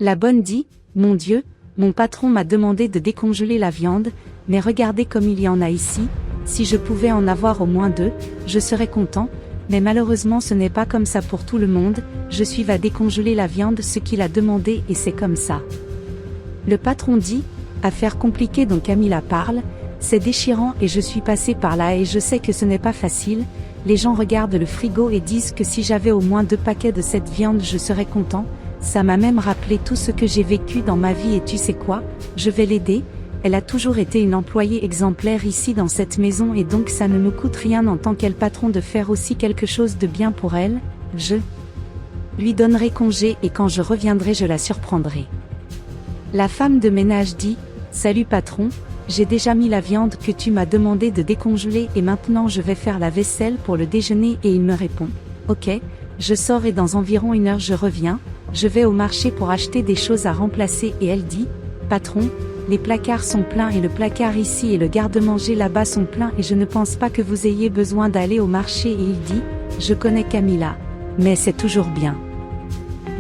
La bonne dit, mon Dieu, mon patron m'a demandé de décongeler la viande, mais regardez comme il y en a ici, si je pouvais en avoir au moins 2, je serais content, mais malheureusement ce n'est pas comme ça pour tout le monde, je suis va décongeler la viande ce qu'il a demandé et c'est comme ça. Le patron dit, affaire compliquée dont Camilla parle, c'est déchirant et je suis passé par là et je sais que ce n'est pas facile, les gens regardent le frigo et disent que si j'avais au moins 2 paquets de cette viande je serais content, ça m'a même rappelé tout ce que j'ai vécu dans ma vie et tu sais quoi, je vais l'aider, elle a toujours été une employée exemplaire ici dans cette maison et donc ça ne nous coûte rien en tant qu'elle patron de faire aussi quelque chose de bien pour elle, je lui donnerai congé et quand je reviendrai je la surprendrai. La femme de ménage dit, salut patron, j'ai déjà mis la viande que tu m'as demandé de décongeler et maintenant je vais faire la vaisselle pour le déjeuner et il me répond, ok, je sors et dans environ 1 heure je reviens, je vais au marché pour acheter des choses à remplacer et elle dit, patron, les placards sont pleins et le placard ici et le garde-manger là-bas sont pleins et je ne pense pas que vous ayez besoin d'aller au marché et il dit, je connais Camilla, mais c'est toujours bien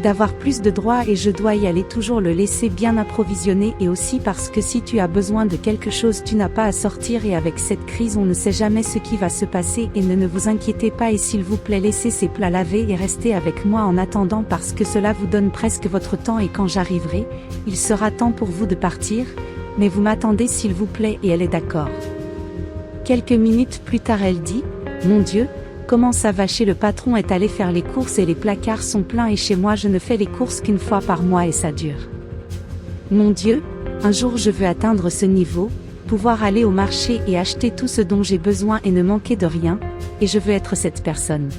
d'avoir plus de droits et je dois y aller toujours le laisser bien approvisionné et aussi parce que si tu as besoin de quelque chose tu n'as pas à sortir et avec cette crise on ne sait jamais ce qui va se passer et ne vous inquiétez pas et s'il vous plaît laissez ces plats lavés et restez avec moi en attendant parce que cela vous donne presque votre temps et quand j'arriverai, il sera temps pour vous de partir, mais vous m'attendez s'il vous plaît et elle est d'accord. Quelques minutes plus tard elle dit, mon Dieu, comment ça va chez le patron est allé faire les courses et les placards sont pleins et chez moi je ne fais les courses qu'une fois par mois et ça dure. Mon Dieu, un jour je veux atteindre ce niveau, pouvoir aller au marché et acheter tout ce dont j'ai besoin et ne manquer de rien, et je veux être cette personne.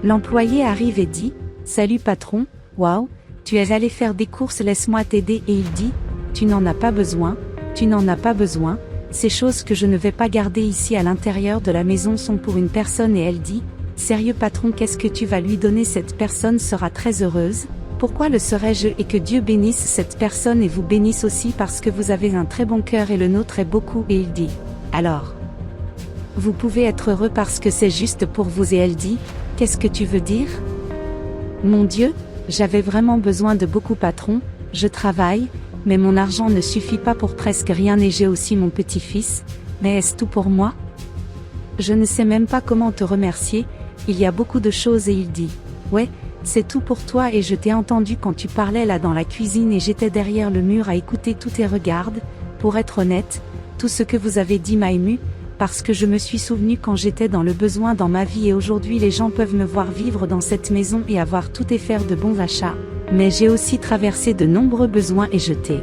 L'employé arrive et dit, salut patron, waouh, tu es allé faire des courses laisse-moi t'aider et il dit, tu n'en as pas besoin, tu n'en as pas besoin. Ces choses que je ne vais pas garder ici à l'intérieur de la maison sont pour une personne et elle dit, sérieux patron qu'est-ce que tu vas lui donner cette personne sera très heureuse, pourquoi le serais-je et que Dieu bénisse cette personne et vous bénisse aussi parce que vous avez un très bon cœur et le nôtre est beaucoup et il dit, alors, vous pouvez être heureux parce que c'est juste pour vous et elle dit, qu'est-ce que tu veux dire? Mon Dieu, j'avais vraiment besoin de beaucoup patron, je travaille, mais mon argent ne suffit pas pour presque rien et j'ai aussi mon petit-fils, mais est-ce tout pour moi? Je ne sais même pas comment te remercier, il y a beaucoup de choses et il dit, ouais, c'est tout pour toi et je t'ai entendu quand tu parlais là dans la cuisine et j'étais derrière le mur à écouter tout et regarde, pour être honnête, tout ce que vous avez dit m'a ému, parce que je me suis souvenu quand j'étais dans le besoin dans ma vie et aujourd'hui les gens peuvent me voir vivre dans cette maison et avoir tout et faire de bons achats. Mais j'ai aussi traversé de nombreux besoins et je t'ai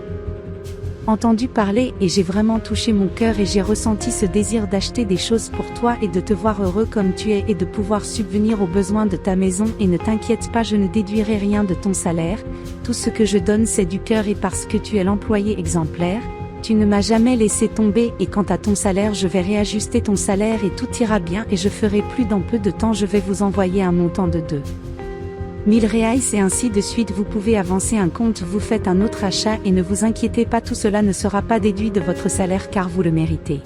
entendu parler et j'ai vraiment touché mon cœur et j'ai ressenti ce désir d'acheter des choses pour toi et de te voir heureux comme tu es et de pouvoir subvenir aux besoins de ta maison et ne t'inquiète pas je ne déduirai rien de ton salaire, tout ce que je donne c'est du cœur et parce que tu es l'employé exemplaire, tu ne m'as jamais laissé tomber et quant à ton salaire je vais réajuster ton salaire et tout ira bien et je ferai plus dans peu de temps je vais vous envoyer un montant de 2 000 reais et ainsi de suite vous pouvez avancer un compte vous faites un autre achat et ne vous inquiétez pas tout cela ne sera pas déduit de votre salaire car vous le méritez.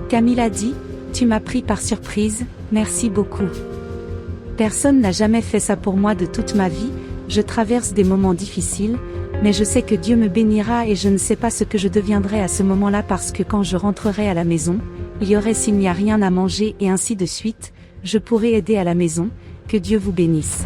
Camilla dit, tu m'as pris par surprise, merci beaucoup. Personne n'a jamais fait ça pour moi de toute ma vie, je traverse des moments difficiles, mais je sais que Dieu me bénira et je ne sais pas ce que je deviendrai à ce moment-là parce que quand je rentrerai à la maison, il y aurait s'il n'y a rien à manger et ainsi de suite, je pourrai aider à la maison, que Dieu vous bénisse.